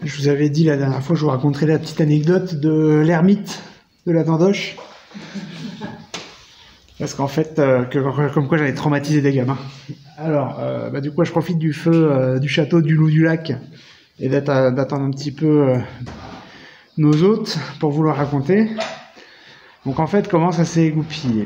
Je vous avais dit la dernière fois, je vous raconterai la petite anecdote de l'ermite de la Dandoche. Parce qu'en fait, comme quoi j'avais traumatisé des gamins. Alors, du coup, je profite du feu du château du Loup du Lac et d'attendre un petit peu nos hôtes pour vous le raconter. Donc en fait, comment ça s'est égoupillé?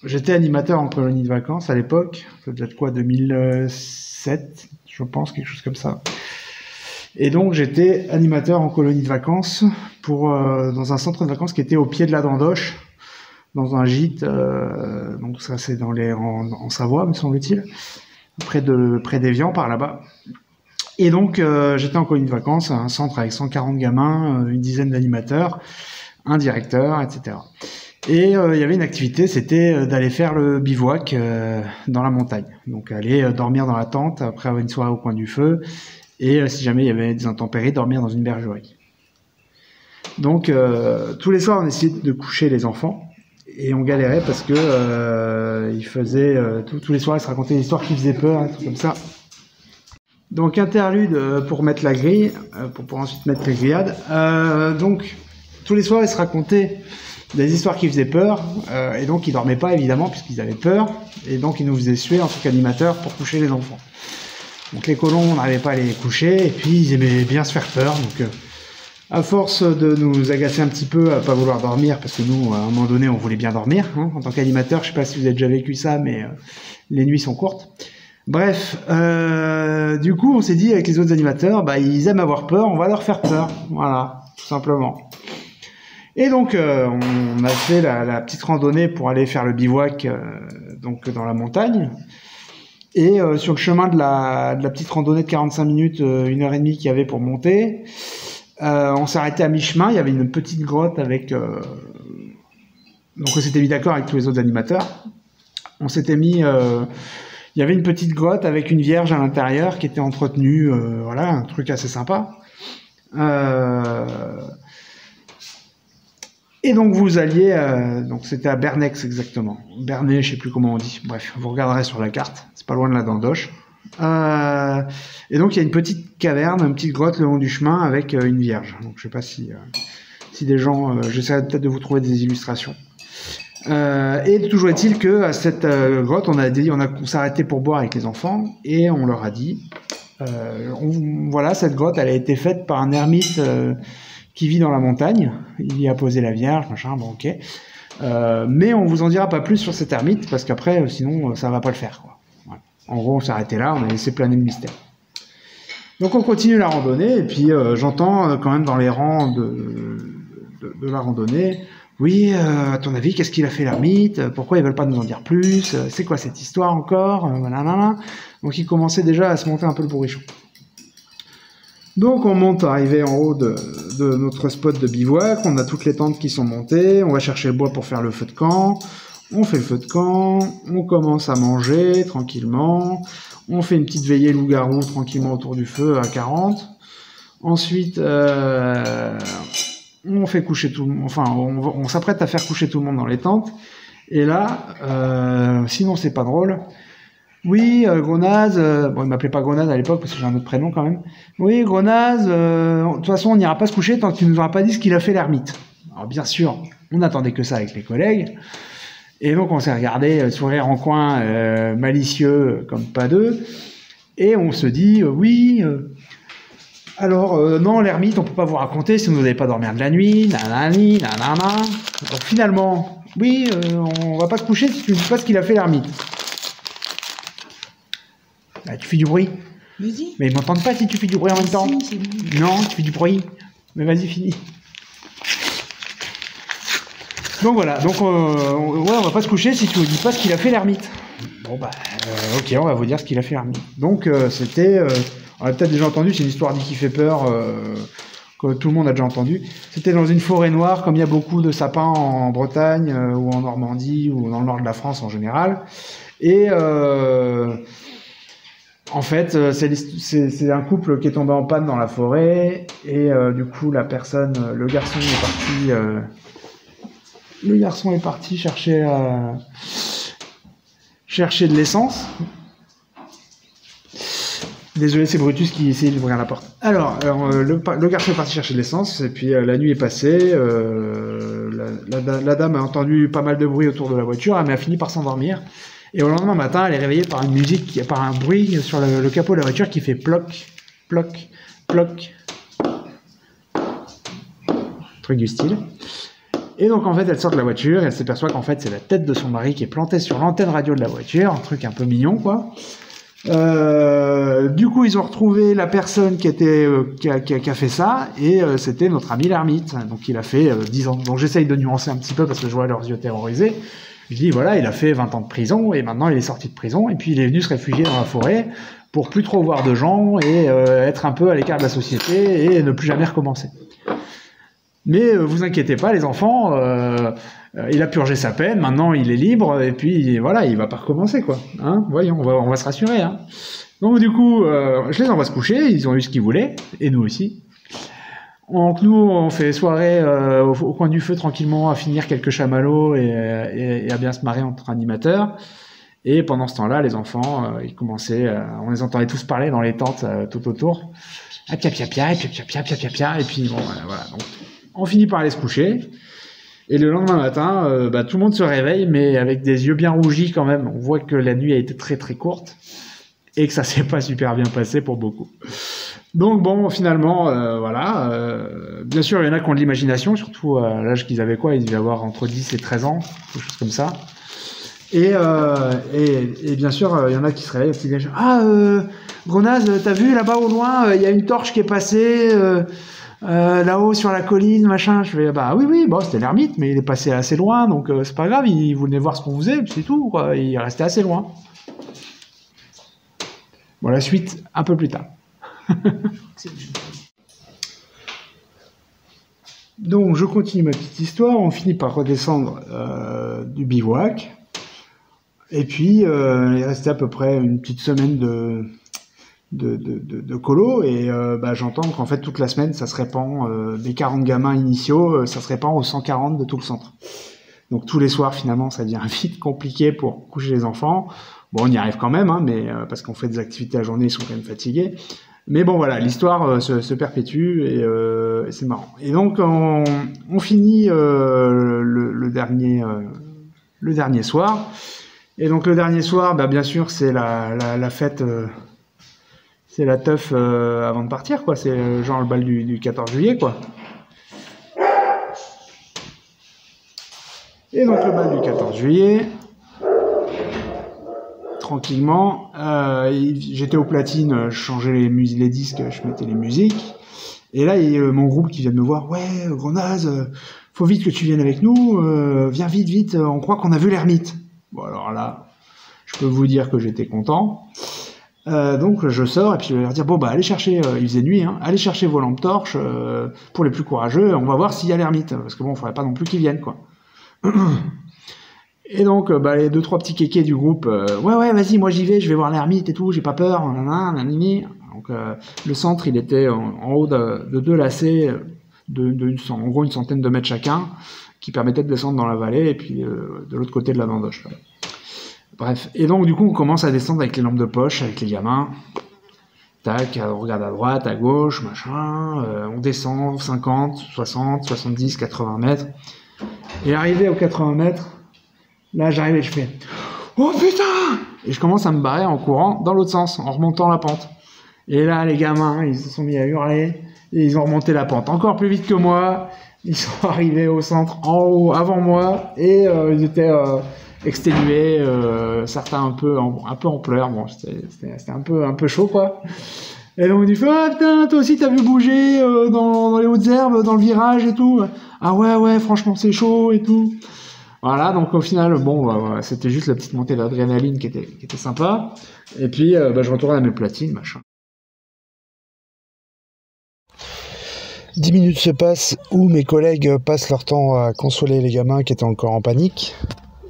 J'étais animateur en colonie de vacances à l'époque, ça doit être quoi, 2007, je pense, quelque chose comme ça. Et donc j'étais animateur en colonie de vacances dans un centre de vacances qui était au pied de la Dandoche, dans un gîte, donc ça c'est en Savoie, me semble-t-il, près d'Évian par là-bas. Et donc j'étais en colonie de vacances, un centre avec 140 gamins, une dizaine d'animateurs, un directeur, etc. Et il y avait une activité, c'était d'aller faire le bivouac dans la montagne. Donc aller dormir dans la tente après avoir une soirée au coin du feu, et si jamais il y avait des intempéries, dormir dans une bergerie. Donc tous les soirs on essayait de coucher les enfants, et on galérait parce que ils faisaient tous les soirs ils se racontaient des histoires qui faisaient peur, un truc comme ça. Donc interlude pour mettre la grille, pour ensuite mettre les grillades. Donc tous les soirs ils se racontaient des histoires qui faisaient peur, et donc ils dormaient pas évidemment puisqu'ils avaient peur, et donc ils nous faisaient suer en tant qu'animateurs pour coucher les enfants. Donc les colons, on n'arrivait pas à les coucher, et puis ils aimaient bien se faire peur, donc à force de nous agacer un petit peu à pas vouloir dormir, parce que nous, à un moment donné, on voulait bien dormir, hein, en tant qu'animateur, je sais pas si vous avez déjà vécu ça, mais les nuits sont courtes. Bref, du coup, on s'est dit avec les autres animateurs, ils aiment avoir peur, on va leur faire peur, voilà, tout simplement. Et donc, on a fait la petite randonnée pour aller faire le bivouac donc dans la montagne. Et sur le chemin de la petite randonnée de 45 minutes, 1h30 qu'il y avait pour monter, on s'est arrêté à mi-chemin. Il y avait une petite grotte avec... donc on s'était mis d'accord avec tous les autres animateurs. On s'était mis... il y avait une petite grotte avec une vierge à l'intérieur qui était entretenue. Voilà, un truc assez sympa. Et donc vous alliez, donc c'était à Bernex exactement, Bernay, je sais plus comment on dit. Bref, vous regarderez sur la carte, c'est pas loin de la Dandoche. Et donc il y a une petite caverne, une petite grotte le long du chemin avec une vierge. Donc je sais pas si des gens, j'essaierai peut-être de vous trouver des illustrations. Et toujours est-il que à cette grotte, on s'est arrêté pour boire avec les enfants et on leur a dit, voilà, cette grotte, elle a été faite par un ermite. Qui vit dans la montagne, il y a posé la Vierge, machin, bon ok. Mais on vous en dira pas plus sur cet ermite, parce qu'après, sinon, ça va pas le faire, quoi. Ouais. En gros, on s'est arrêté là, on a laissé planer le mystère. Donc on continue la randonnée, et puis j'entends quand même dans les rangs de la randonnée, oui, à ton avis, qu'est-ce qu'il a fait l'ermite? Pourquoi ils veulent pas nous en dire plus? C'est quoi cette histoire encore? Donc il commençait déjà à se monter un peu le bourrichon. Donc on monte, arrivé en haut de notre spot de bivouac, on a toutes les tentes qui sont montées, on va chercher le bois pour faire le feu de camp, on fait le feu de camp, on commence à manger tranquillement, on fait une petite veillée loup-garou tranquillement autour du feu à 40, ensuite on fait coucher tout le monde, enfin on s'apprête à faire coucher tout le monde dans les tentes, et là, sinon c'est pas drôle, oui, Grenaz, bon, il m'appelait pas Grenaz à l'époque parce que j'ai un autre prénom quand même. Oui, Grenaz, de toute façon, on n'ira pas se coucher tant que tu nous auras pas dit ce qu'il a fait l'ermite. Alors, bien sûr, on attendait que ça avec les collègues. Et donc, on s'est regardé, sourire en coin, malicieux comme pas deux. Et on se dit, oui, alors, non, l'ermite, on peut pas vous raconter si vous n'avez pas dormir de la nuit, nanani, nanana. Donc, finalement, oui, on va pas se coucher si tu ne dis pas ce qu'il a fait l'ermite. Bah, tu fais du bruit. Vas-y. Mais ils m'entendent pas si tu fais du bruit en même temps. Si, non, tu fais du bruit. Mais vas-y, finis. Donc voilà, donc ouais, on va pas se coucher si tu ne dis pas ce qu'il a fait l'ermite. Bon ok, on va vous dire ce qu'il a fait l'ermite. Donc c'était, on a peut-être déjà entendu, c'est une histoire dit qui fait peur, que tout le monde a déjà entendu. C'était dans une forêt noire, comme il y a beaucoup de sapins en Bretagne, ou en Normandie, ou dans le nord de la France en général. Et en fait, c'est un couple qui est tombé en panne dans la forêt, et du coup, le garçon est parti chercher de l'essence. Désolé, c'est Brutus qui essayait d'ouvrir la porte. Alors le garçon est parti chercher de l'essence, et puis la nuit est passée, la dame a entendu pas mal de bruit autour de la voiture, mais a fini par s'endormir. Et au lendemain matin, elle est réveillée par une musique, par un bruit sur le capot de la voiture qui fait ploc, ploc, ploc. Truc du style. Et donc en fait, elle sort de la voiture, elle s'aperçoit qu'en fait c'est la tête de son mari qui est plantée sur l'antenne radio de la voiture, un truc un peu mignon quoi. Du coup, ils ont retrouvé la personne qui a fait ça, et c'était notre ami l'ermite. Donc il a fait 10 ans. Donc j'essaye de nuancer un petit peu parce que je vois leurs yeux terrorisés. Je dis voilà, il a fait 20 ans de prison et maintenant il est sorti de prison et puis il est venu se réfugier dans la forêt pour plus trop voir de gens et être un peu à l'écart de la société et ne plus jamais recommencer. Mais vous inquiétez pas les enfants, il a purgé sa peine, maintenant il est libre et puis voilà, il va pas recommencer quoi. Hein, voyons, on va se rassurer. Hein. Donc du coup, je les envoie se coucher, ils ont eu ce qu'ils voulaient et nous aussi. Donc nous, on fait soirée au coin du feu tranquillement à finir quelques chamallows et à bien se marrer entre animateurs. Et pendant ce temps-là, les enfants, ils commençaient, on les entendait tous parler dans les tentes tout autour. Ah, pia pia pia, pia pia pia, pia pia pia, et puis bon, voilà. Donc, on finit par aller se coucher. Et le lendemain matin, tout le monde se réveille, mais avec des yeux bien rougis quand même. On voit que la nuit a été très très courte et que ça s'est pas super bien passé pour beaucoup. Donc bon, finalement, voilà. Bien sûr, il y en a qui ont de l'imagination, surtout à l'âge qu'ils avaient quoi, ils devaient avoir entre 10 et 13 ans, quelque chose comme ça. Et bien sûr, il y en a qui se réveillent et qui disent « Ah, Grenaz, t'as vu là-bas au loin, il y a une torche qui est passée là-haut sur la colline, machin. » Je fais « Bah oui, bon, c'était l'ermite, mais il est passé assez loin, donc c'est pas grave, il voulait voir ce qu'on faisait, c'est tout, quoi. Il est resté assez loin. » Bon, la suite, un peu plus tard. Donc, je continue ma petite histoire. On finit par redescendre du bivouac. Et puis, il est resté à peu près une petite semaine de colo. Et j'entends qu'en fait, toute la semaine, ça se répand. Des 40 gamins initiaux, ça se répand aux 140 de tout le centre. Donc, tous les soirs, finalement, ça devient vite compliqué pour coucher les enfants. Bon, on y arrive quand même, hein, mais parce qu'on fait des activités la journée, ils sont quand même fatigués. Mais bon, voilà, l'histoire se perpétue et c'est marrant. Et donc, on finit le dernier soir. Et donc, le dernier soir, bien sûr, c'est la fête, c'est la teuf avant de partir, quoi. C'est genre le bal du 14 juillet, quoi. Et donc, le bal du 14 juillet... tranquillement, j'étais au platine, je changeais les disques, je mettais les musiques, et là il y a mon groupe qui vient de me voir, ouais Grenaz, faut vite que tu viennes avec nous, viens vite, on croit qu'on a vu l'ermite. Bon alors là, je peux vous dire que j'étais content, donc je sors et puis je vais leur dire, bon allez chercher, il faisait nuit, hein, allez chercher vos lampes torches, pour les plus courageux, on va voir s'il y a l'ermite, parce que bon, il faudrait pas non plus qu'ils viennent quoi. Et donc, les 2-3 petits kékés du groupe, ouais, vas-y, moi j'y vais, je vais voir l'ermite et tout, j'ai pas peur, nanani. Donc, le centre, il était en haut de 2 lacets, en gros une centaine de mètres chacun, qui permettaient de descendre dans la vallée, et puis de l'autre côté de la Vendoche. Bref, et donc du coup, on commence à descendre avec les lampes de poche, avec les gamins. Tac, on regarde à droite, à gauche, machin, on descend 50, 60, 70, 80 mètres. Et arrivé aux 80 mètres, là, j'arrive et je fais « Oh putain !» Et je commence à me barrer en courant dans l'autre sens, en remontant la pente. Et là, les gamins, ils se sont mis à hurler, et ils ont remonté la pente encore plus vite que moi. Ils sont arrivés au centre, en haut, avant moi, et ils étaient exténués, certains un peu en pleurs. Bon, c'était un peu chaud, quoi. Et donc, il dit « Ah putain, toi aussi, t'as vu bouger dans les hautes herbes, dans le virage et tout. Ah ouais, franchement, c'est chaud et tout. » Voilà, donc au final, bon, c'était juste la petite montée d'adrénaline qui était sympa. Et puis, je retourne à mes platines, machin. 10 minutes se passent où mes collègues passent leur temps à consoler les gamins qui étaient encore en panique.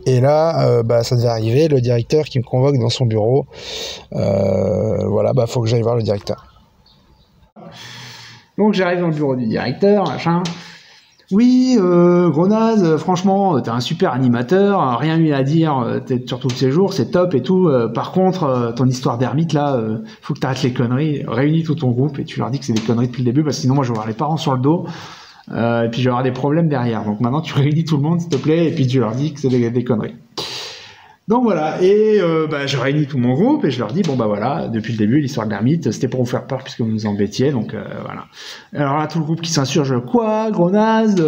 Et là, ça devait arriver, le directeur qui me convoque dans son bureau. Voilà, faut que j'aille voir le directeur. Donc j'arrive dans le bureau du directeur, machin. Oui, gros naze, franchement, t'es un super animateur, rien mieux à dire, t'es sur tout le séjour, c'est top et tout. Par contre, ton histoire d'ermite là, faut que t'arrêtes les conneries. Réunis tout ton groupe et tu leur dis que c'est des conneries depuis le début, parce que sinon moi je vais avoir les parents sur le dos. Et puis je vais avoir des problèmes derrière. Donc maintenant tu réunis tout le monde s'il te plaît et puis tu leur dis que c'est des conneries. Donc voilà, et je réunis tout mon groupe et je leur dis, bon bah voilà, depuis le début, l'histoire de l'ermite, c'était pour vous faire peur puisque vous nous embêtiez, donc voilà. Alors là, tout le groupe qui s'insurge, quoi, gros naze,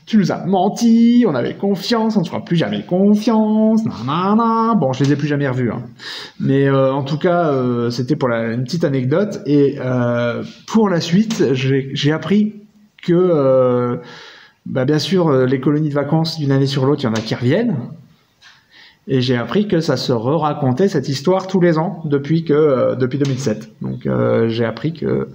tu nous as menti, on avait confiance, on ne fera plus jamais confiance, nanana. Bon, je les ai plus jamais revus, hein. Mais en tout cas, c'était pour une petite anecdote, et pour la suite, j'ai appris que, bien sûr, les colonies de vacances, d'une année sur l'autre, il y en a qui reviennent. Et j'ai appris que ça se racontait cette histoire tous les ans depuis 2007. Donc j'ai appris que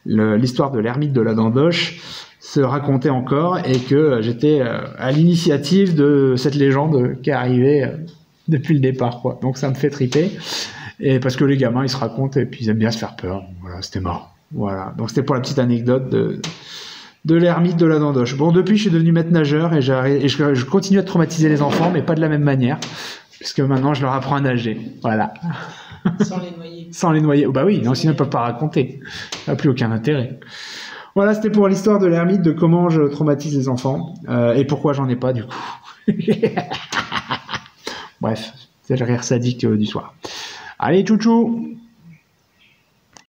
l'histoire de l'ermite de la Dandoche se racontait encore et que j'étais à l'initiative de cette légende qui est arrivée depuis le départ, quoi. Donc ça me fait triper. Et parce que les gamins ils se racontent et puis ils aiment bien se faire peur. Voilà, c'était marrant. Voilà. Donc c'était pour la petite anecdote de l'ermite de la Dandoche. Bon, depuis, je suis devenu maître nageur et je continue à traumatiser les enfants, mais pas de la même manière, puisque maintenant, je leur apprends à nager. Voilà. Sans les noyer. Sans les noyer. Oh, bah oui, non, sinon, ils ne peuvent pas raconter. Ça n'a plus aucun intérêt. Voilà, c'était pour l'histoire de l'ermite, de comment je traumatise les enfants, et pourquoi j'en ai pas, du coup. Bref, c'est le rire sadique du soir. Allez, tchou-tchou!